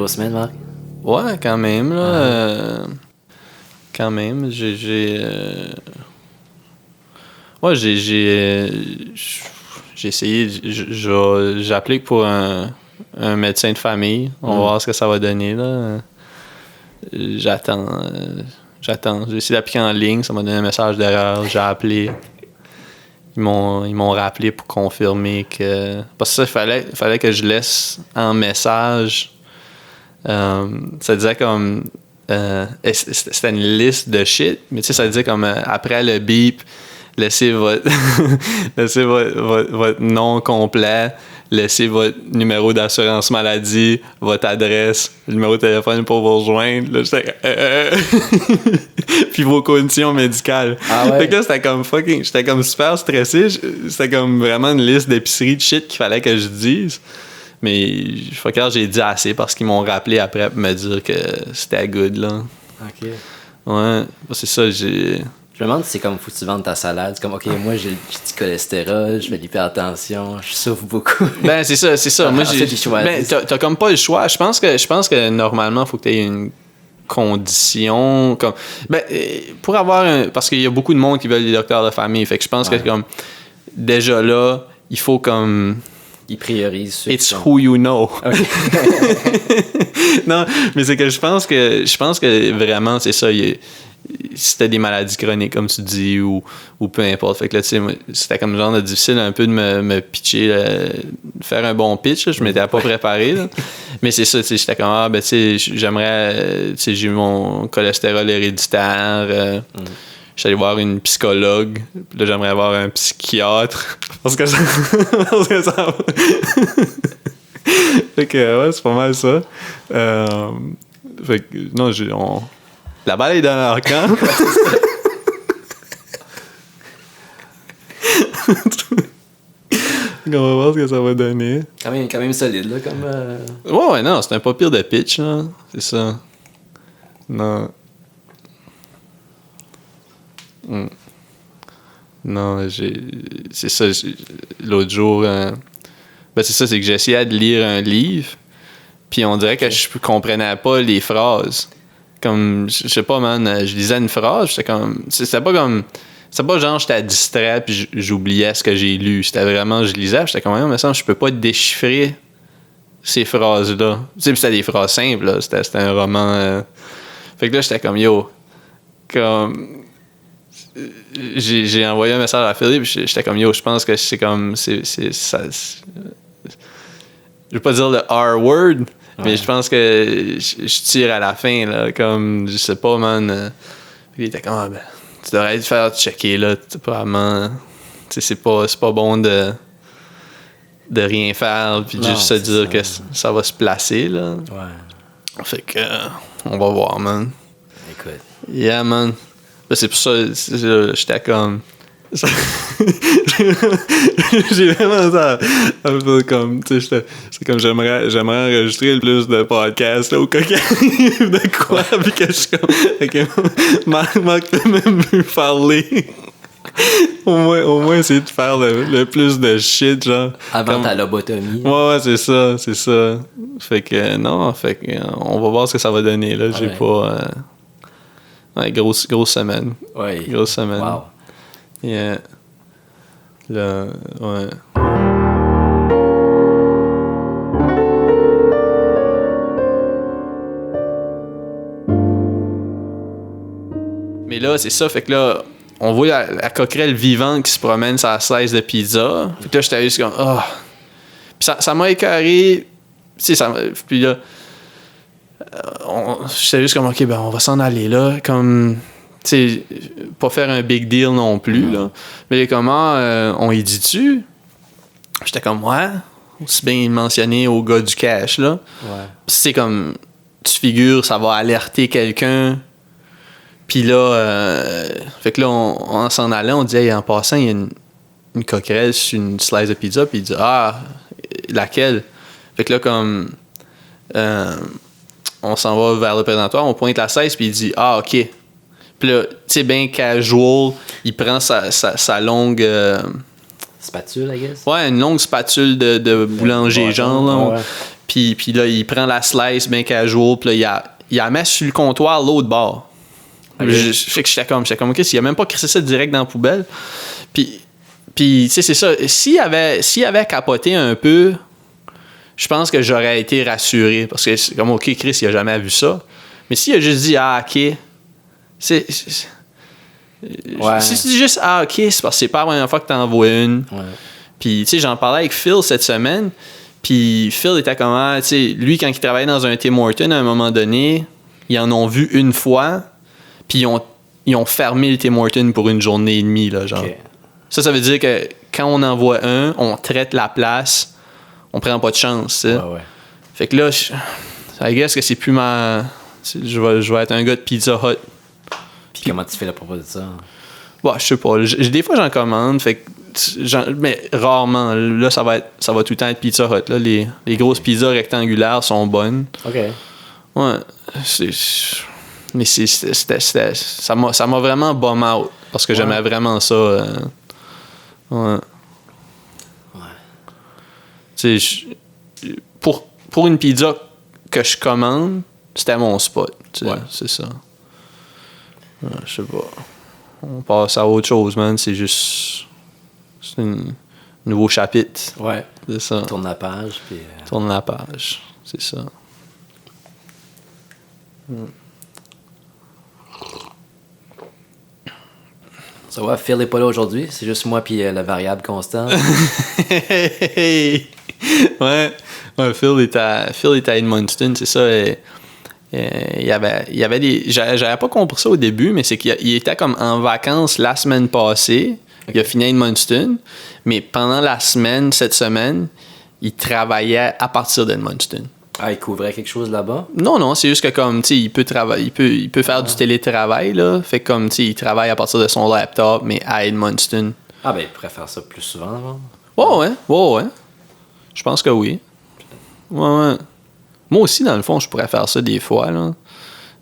grosse semaine, Marc? Ouais, quand même, là. Quand même, ouais, j'ai essayé, j'applique pour un médecin de famille. On va voir ce que ça va donner, là. J'attends. J'ai essayé d'appliquer en ligne, ça m'a donné un message d'erreur, j'ai appelé. Ils m'ont rappelé pour confirmer que... Parce que ça, il fallait que je laisse en message. Ça disait comme... c'était une liste de shit, mais tu sais, ça disait comme après le beep, laissez votre nom complet, laissez votre numéro d'assurance maladie, votre adresse, le numéro de téléphone pour vous rejoindre. Là, j'étais puis vos conditions médicales. Ah ouais? Fait que là, c'était comme fucking... J'étais comme super stressé. C'était comme vraiment une liste d'épicerie de shit qu'il fallait que je dise. Mais j'ai dit assez parce qu'ils m'ont rappelé après pour me dire que c'était good, là. OK. Ouais, c'est ça, Je me demande si c'est comme faut que tu vendes ta salade. C'est comme, OK, moi, j'ai du cholestérol, je fais de l'hypertension, je souffre beaucoup. Ben, c'est ça. Moi, Ben, t'as comme pas le choix. Je pense que normalement, il faut que tu aies une condition. Comme, pour avoir parce qu'il y a beaucoup de monde qui veulent des docteurs de famille. Fait que je pense que comme déjà là, il faut comme... Ils priorisent ceux It's who you know. Okay. Non, mais c'est que je pense que vraiment, c'est ça. Si t'as des maladies chroniques, comme tu dis, ou peu importe. Fait que là, tu sais, c'était comme genre de difficile un peu de me pitcher, de faire un bon pitch. Là. Je m'étais pas préparé. Là. Mais c'est ça, tu sais, j'étais comme, tu sais, j'aimerais, tu sais, j'ai eu mon cholestérol héréditaire. Je suis allé voir une psychologue. Puis là, j'aimerais voir un psychiatre. Parce que ça... Fait que, ouais, c'est pas mal ça. Fait que, non, la balle est dans leur camp. On va voir ce que ça va donner. Quand même solide, là, comme... Ouais, non, c'est un pas pire de pitch, là. C'est ça. Non. Non, c'est ça. L'autre jour, c'est ça, c'est que j'essayais de lire un livre, puis on dirait que je comprenais pas les phrases. Comme, je sais pas, man, je lisais une phrase, j'étais comme... C'était pas comme... C'est pas genre j'étais distrait puis j'oubliais ce que j'ai lu. C'était vraiment, je lisais, j'étais comme, mais ça, je peux pas déchiffrer ces phrases-là. Tu sais, c'était des phrases simples, là. C'était un roman... Fait que là, j'étais comme, yo, comme... J'ai envoyé un message à Philippe, j'étais comme, yo, je pense que c'est comme... ça, je veux pas dire le R-word, mais je pense que je tire à la fin, là, comme, je sais pas, man. Puis il était comme, tu devrais te faire checker, là, probablement. Tu sais, c'est pas bon de rien faire, puis juste se dire que ça va se placer, là. Ouais. Fait que, on va voir, man. Écoute. Yeah, man. C'est pour ça, j'étais comme... J'ai vraiment ça un peu comme, tu sais, c'est comme j'aimerais enregistrer le plus de podcasts là, au cas qu'il arrive de quoi, puis que je suis comme, okay, Marc peut même plus parler. au moins essayer de faire le plus de shit, genre. Avant ta lobotomie. Ouais, c'est ça. Fait que, non, on va voir ce que ça va donner, là. J'ai pas... Ouais, grosse semaine. Ouais. Grosse semaine. Wow. Yeah. Là, ouais. Mais là, c'est ça. Fait que là, on voit la coquerelle vivante qui se promène sur la slice de pizza. Fait que là, j'étais juste comme, oh. Puis ça m'a écœuré. Tu sais, puis là, j'étais juste comme, OK, on va s'en aller là. Comme, tu sais, pas faire un big deal non plus, là. Mais comment, on y dit-tu? J'étais comme, ouais, aussi bien mentionné au gars du cash, là. Ouais. C'est comme, tu figures, ça va alerter quelqu'un. Puis là, fait que là, on s'en allait, on dit, hey, en passant, il y a une coquerelle sur une slice de pizza, puis il dit, laquelle? Fait que là, comme, on s'en va vers le présentoir, on pointe la 16, puis il dit, OK. Puis là, tu sais, bien casual, il prend sa longue... spatule, I guess? Ouais, une longue spatule de boulanger, genre, là. Ouais. Puis là, il prend la slice bien casual, puis là, il la met sur le comptoir l'autre bord. Okay. Fait que j'étais comme, OK, il a même pas crissé ça direct dans la poubelle. Puis tu sais, c'est ça. S'il avait capoté un peu, je pense que j'aurais été rassuré. Parce que c'est comme, OK, Chris, il a jamais vu ça. Mais s'il a juste dit, OK, c'est Ouais. si tu dis juste, OK, c'est parce que c'est pas la première fois que t'en vois une. Ouais. Puis, tu sais, j'en parlais avec Phil cette semaine. Puis Phil était comment, tu sais, lui, quand il travaillait dans un Tim Hortons, à un moment donné, ils en ont vu une fois. Puis ils ont fermé le Tim Hortons pour une journée et demie, là, genre. Okay. Ça veut dire que quand on en voit un, on traite la place, on prend pas de chance, tu sais. Ouais. Fait que là, I guess que c'est plus ma... Je vais être un gars de Pizza Hut. Puis comment tu fais à propos de ça? Bah, je sais pas. Des fois, j'en commande, fait que mais rarement. Là, ça va tout le temps être Pizza Hut. Là, les grosses pizzas rectangulaires sont bonnes. OK. Ouais. Mais ça m'a vraiment bum out. Parce que j'aimais vraiment ça. Ouais. Tu sais, pour une pizza que je commande, c'était mon spot. Tu sais, c'est ça. Ouais, je sais pas. On passe à autre chose, man. C'est juste... C'est un nouveau chapitre. Ouais. C'est ça. Tourne la page, puis... Tourne la page. C'est ça. Ça va, Phil n'est pas là aujourd'hui. C'est juste moi puis la variable constante. Ouais. Phil est à Edmundston, c'est ça. Il y avait des... J'avais pas compris ça au début, mais c'est qu'il était comme en vacances la semaine passée. Okay. Il a fini à Edmundston. Mais pendant la semaine, cette semaine, il travaillait à partir d'Edmundston. Ah, il couvrait quelque chose là-bas? Non, c'est juste que comme, tu sais, il peut faire du télétravail, là. Fait que comme, tu sais, il travaille à partir de son laptop, mais à Edmundston. Ah, ben, il pourrait faire ça plus souvent, avant. Ouais. Je pense que oui. Ouais. Moi aussi, dans le fond, je pourrais faire ça des fois, là.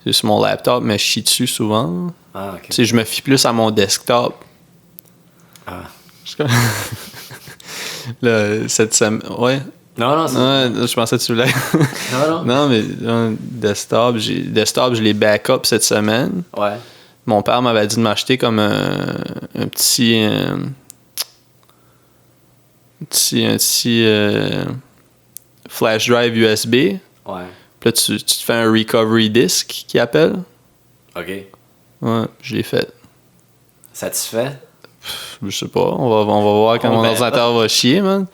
C'est sur mon laptop, mais je chie dessus souvent. Ah, OK. Tu sais, je me fie plus à mon desktop. Ah. Cette semaine... Ouais. Non, c'est... Ouais, je pensais que tu voulais... Non. Non, mais desktop, je l'ai backup cette semaine. Ouais. Mon père m'avait dit de m'acheter comme un petit flash drive USB. Ouais. Puis là, tu te fais un recovery disk qui appelle. OK. Ouais, je l'ai fait. Satisfait? Je sais pas. On va voir quand mon ordinateur va chier, man.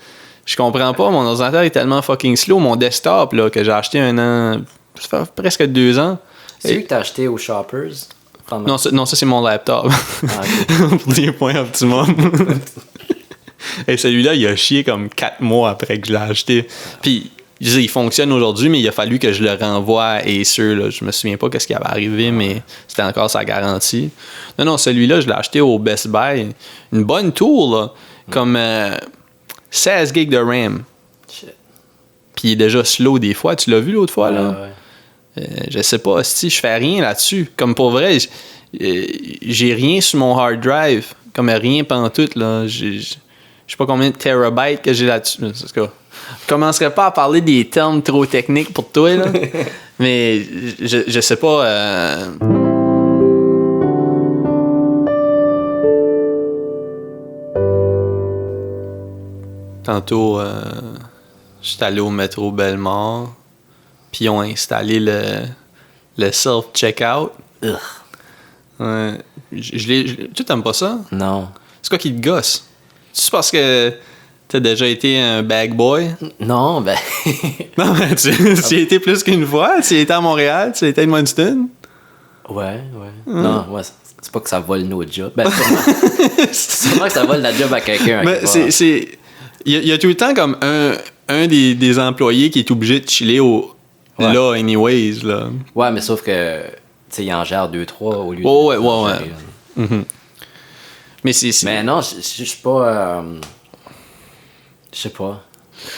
Je comprends pas. Mon ordinateur est tellement fucking slow. Mon desktop, là, que j'ai acheté un an... Ça fait presque 2 ans. C'est lui que t'as acheté aux Shoppers? Non, ça, c'est mon laptop. Ah, okay. Pour des points optimum. Et celui-là, il a chié comme 4 mois après que je l'ai acheté. Puis, je dis, il fonctionne aujourd'hui, mais il a fallu que je le renvoie à Acer. Là. Je me souviens pas qu'est-ce qui avait arrivé, mais c'était encore sa garantie. Non, celui-là, je l'ai acheté au Best Buy. Une bonne tour, là. Comme 16 gigs de RAM. Shit. Puis il est déjà slow des fois. Tu l'as vu l'autre fois, là? Ouais. Je sais pas, si je fais rien là-dessus. Comme pour vrai, j'ai rien sur mon hard drive. Comme rien pantoute, là. Je sais pas combien de terabytes que j'ai là-dessus. Je commencerai pas à parler des termes trop techniques pour toi, là. Mais je sais pas... Tantôt, je suis allé au métro Bellemare, puis ils ont installé le self-checkout. Ouais. Tu t'aimes pas ça? Non. C'est quoi qui te gosse? C'est parce que t'as déjà été un bag boy? Non, ben... Non, mais tu y as été plus qu'une fois. Tu y as été à Montréal, tu y as été à Edmundston. Ouais. Non, ouais, c'est pas que ça vole nos jobs. Ben, sûrement que ça vole la job à quelqu'un. Mais il y a tout le temps comme un des employés qui est obligé de chiller là, anyways, là. Ouais, mais sauf que, tu sais, il en gère 2-3 au lieu de... Ouais. Mm-hmm. Mais non, je suis pas... Je sais pas.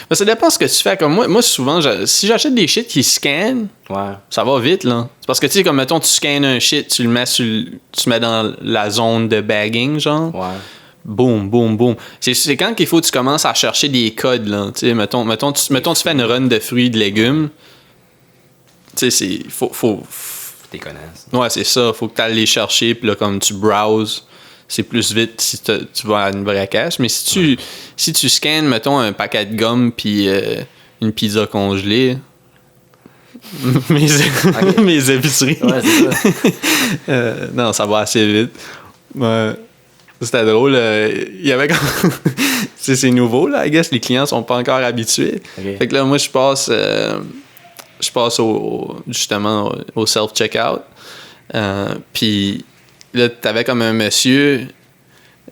Mais ça dépend ce que tu fais. Comme moi souvent, si j'achète des shit qui scannent, ça va vite, là. C'est parce que, tu sais, comme, mettons, tu scannes un shit, tu le mets dans la zone de bagging, genre. Ouais. boum, boum, boum. C'est quand qu'il faut que tu commences à chercher des codes, là. Tu sais, mettons, tu fais une run de fruits et de légumes. Tu sais, faut T'es connaisses. ouais, c'est ça. Faut que tu ailles les chercher, puis là, comme tu browses, c'est plus vite si tu vas à une vraie caisse. Mais si tu scannes, mettons, un paquet de gomme, puis une pizza congelée, mes épiceries, Ouais, c'est ça. non, ça va assez vite. Ouais. C'était drôle. Il y avait comme... c'est nouveau, là, I guess. Les clients sont pas encore habitués. Okay. Fait que là, moi, je passe justement au self-checkout. Puis là, t'avais comme un monsieur,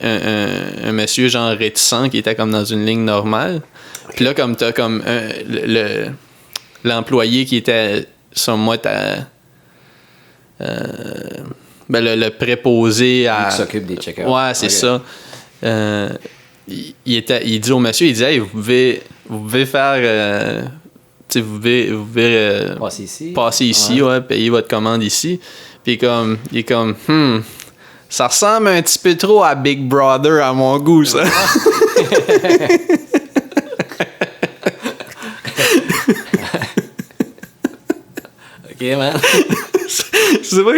un monsieur genre réticent qui était comme dans une ligne normale. Puis là, comme t'as comme l'employé qui était, sur moi, le préposé à... Qui s'occupe des check-outs. Ouais, c'est ça. Il dit au monsieur, il dit, hey, vous pouvez faire... tu sais, vous pouvez passer ici, ouais, payer votre commande ici. Puis il est comme, ça ressemble un petit peu trop à Big Brother à mon goût, ça. Ok, man. Je sais pas.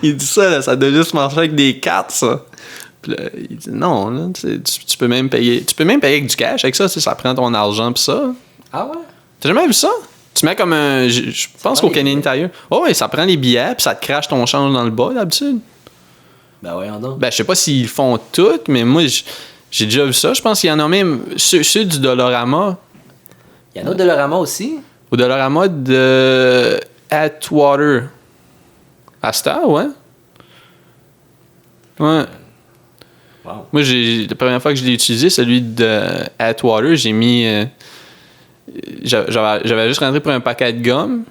Il dit ça, là, ça doit juste marcher avec des cartes, ça. Puis là, il dit non, là, tu peux même payer. Tu peux même payer avec du cash avec ça, ça prend ton argent pis ça. Ah ouais? T'as jamais vu ça? Tu mets comme un. Je pense qu'au Canadian Tire. Oh ouais, ça prend les billets puis ça te crache ton change dans le bas d'habitude. Ben voyons donc. Ben je sais pas s'ils le font toutes, mais moi j'ai déjà vu ça. Je pense qu'il y en a même ceux du Dollarama. Il y en a au Dollarama aussi? Au Dollarama de Atwater. À Star, ouais. Ouais. Wow. Moi, la première fois que je l'ai utilisé, celui de Atwater, j'ai mis. J'avais juste rentré pour un paquet de gomme.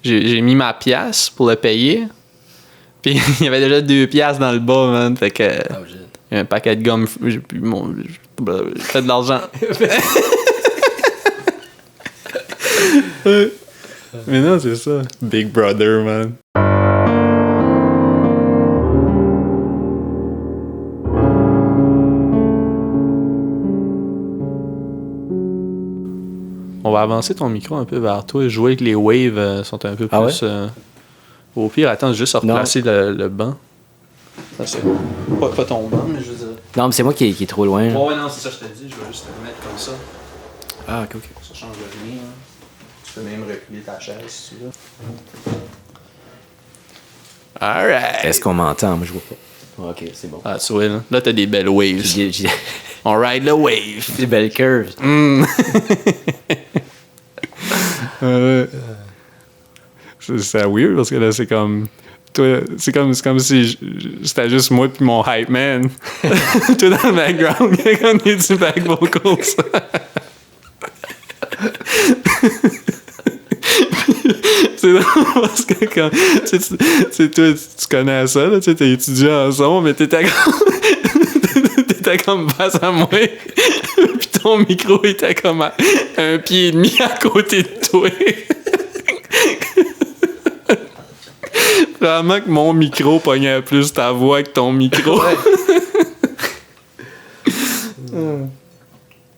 J'ai mis ma pièce pour le payer. Puis il y avait déjà 2 piastres dans le bas, man. Fait que. Un paquet de gomme. J'ai fait de l'argent. Mais non, c'est ça. Big Brother, man. On va avancer ton micro un peu vers toi. Jouer avec les waves sont un peu plus... ouais? Au pire, attends, juste à replacer le banc. Ça, c'est pas ton banc, mais je veux dire... Non, mais c'est moi qui est trop loin. Ouais, non, c'est ça, je te dis. Je vais juste te mettre comme ça. Ah, ok. Ça change de rien. Hein. Tu peux même reculer ta chaise si tu veux. Alright! Est-ce qu'on m'entend? Moi, je vois pas. Ok, c'est bon. Ah, tu vois, là t'as des belles waves. J'ai On ride the wave. des belles curves. C'est weird parce que là, c'est comme... Toi, c'est comme si c'était juste moi puis mon hype man. Toi dans le background, il y a comme des petits back vocals. C'est drôle parce que quand toi tu connais ça, là, tu sais, t'es étudiant en son, mais t'étais comme face à moi, puis ton micro était comme à 1,5 pied à côté de toi. Vraiment que mon micro pognait plus ta voix que ton micro. Ouais.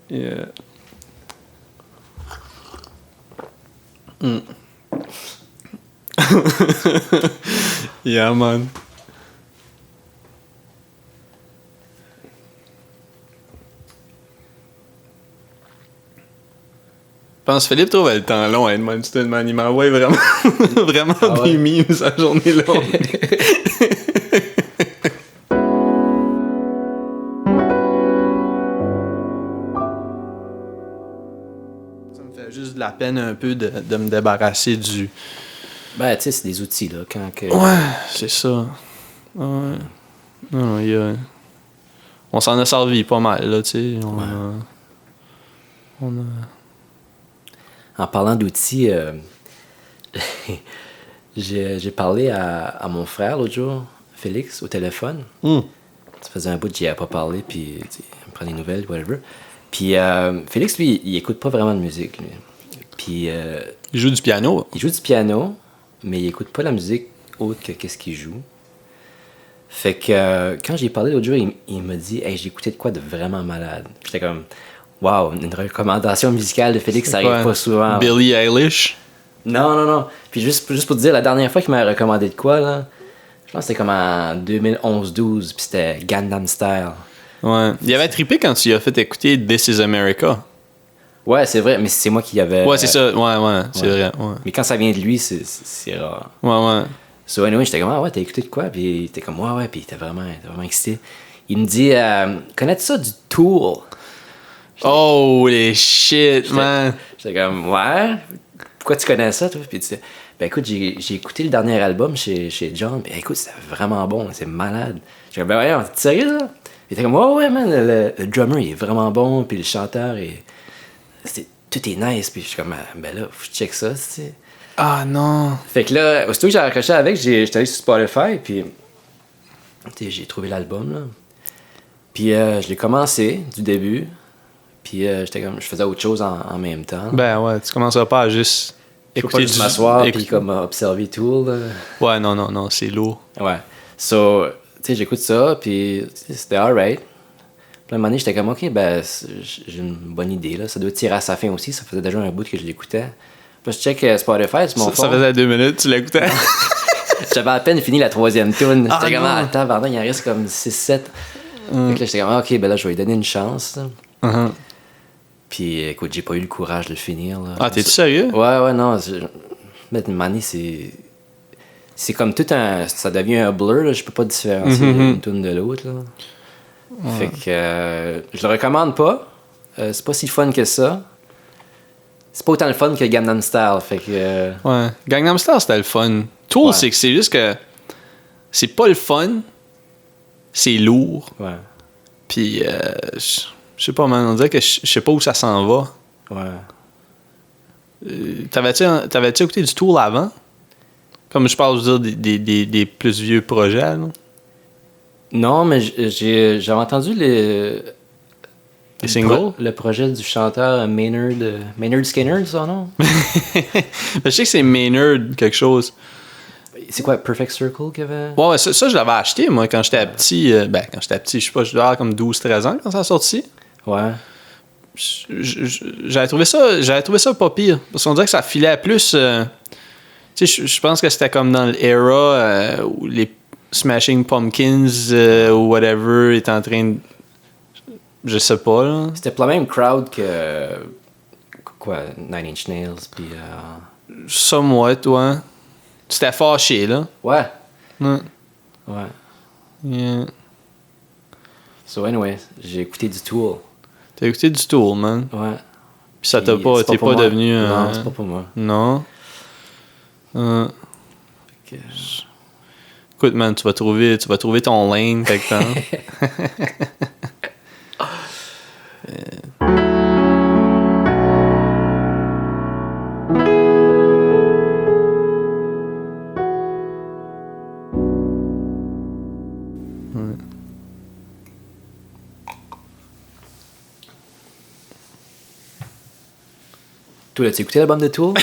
Yeah. Yeah, man. Je pense que Philippe trouve le temps long à Edmundston, man. Il m'envoie vraiment, vraiment des memes sa journée longue. Ça me fait juste de la peine un peu de me débarrasser du... Ben, tu sais, c'est des outils, là. Quand que... Ouais, c'est ça. Ouais. Non, on s'en a servi pas mal, là, tu sais. On a... En parlant d'outils, j'ai parlé à mon frère l'autre jour, Félix, au téléphone. Ça faisait un bout que j'y avais pas parlé, puis il me prend des nouvelles, whatever. Puis Félix, lui, il écoute pas vraiment de musique, lui. Puis... il joue du piano. Il joue du piano, mais il écoute pas la musique autre que qu'est-ce qu'il joue. Fait que quand j'ai parlé l'autre jour, il m'a dit « Hey, j'ai écouté de quoi de vraiment malade. » J'étais comme « Wow, une recommandation musicale de Félix, ça arrive pas souvent. » Billie Eilish? Non. Puis juste pour te dire, la dernière fois qu'il m'a recommandé de quoi, là, je pense que c'était comme en 2011-12, puis c'était Gangnam Style. Ouais. Il avait trippé quand tu lui as fait écouter This Is America. Ouais, c'est vrai, mais c'est moi qui avait... Ouais, c'est ça. Ouais, c'est vrai. Ouais. Mais quand ça vient de lui, c'est rare. Ouais. So anyway, j'étais comme, ah ouais, t'as écouté de quoi? Puis il était comme, ouais, puis il était vraiment excité. Il me dit, connais-tu ça du Tool? Holy shit, man. J'étais comme, ouais, pourquoi tu connais ça, toi? Puis il dit, ben écoute, j'ai écouté le dernier album chez John, puis écoute, c'est vraiment bon, c'est malade. J'ai dit, ben ouais, t'es sérieux, là? Il était comme, ouais, man, le drummer, il est vraiment bon, puis le chanteur, tout est nice, puis je suis comme, ben là, faut que je check ça, tu sais. Ah non. Fait que là, aussitôt que j'ai raccroché avec, j'étais allé sur Spotify, puis j'ai trouvé l'album, là. Puis je l'ai commencé du début, puis j'étais comme, je faisais autre chose en même temps. Ben ouais, tu commenceras pas à juste écouter du m'asseoir, puis comme observer tout, là. Ouais, non, c'est lourd. Ouais. So, tu sais, j'écoute ça, puis c'était alright. Puis à un moment donné, j'étais comme, OK, ben, j'ai une bonne idée, là. Ça doit tirer à sa fin aussi, ça faisait déjà un bout que je l'écoutais. Puis je check Spotify sur mon phone. Ça faisait 2 minutes, tu l'écoutais? J'avais à peine fini la 3e tune. J'étais comme, attends, pardon, il en reste comme 6-7. Fait que là, j'étais comme, OK, ben là, je vais lui donner une chance. Puis écoute, j'ai pas eu le courage de le finir. Là. Ah, t'es-tu sérieux? Ouais, non. Mais une année, c'est comme tout un... Ça devient un blur, là. Je peux pas différencier une tune de l'autre, là. Fait que je le recommande pas. C'est pas si fun que ça. C'est pas autant le fun que Gangnam Style, fait que... Ouais. Gangnam Style, c'était le fun. Tool, c'est juste que... C'est pas le fun. C'est lourd. Ouais. Puis, je sais pas, man. On dirait que je sais pas où ça s'en va. Ouais. T'avais-tu écouté du Tool avant? Comme je parle, je veux dire, des plus vieux projets, là. Non, mais j'avais entendu les singles? Le projet du chanteur Maynard Skinner, son nom? Je sais que c'est Maynard quelque chose. C'est quoi, Perfect Circle qu'il y avait? Ouais, ça je l'avais acheté, moi, quand j'étais petit. Quand j'étais petit, je sais pas, je devais avoir comme 12-13 ans quand ça a sorti. Ouais. J'avais trouvé ça pas pire. Parce qu'on dirait que ça filait plus... tu sais, je pense que c'était comme dans l'era où les Smashing Pumpkins ou whatever est en train de... Je sais pas, là. C'était pas la même crowd que... Quoi, Nine Inch Nails, puis... Somewhat, ouais. C'était fâché, là. Ouais. Ouais. Yeah. So anyway, j'ai écouté du Tool. T'as écouté du Tool, man. Ouais. Puis ça t'a pas... T'es pas devenu... Non, c'est pas pour moi. Non. Écoute, man, tu vas trouver ton lane quelque temps. Toi, as-tu écouté l'album de Tool?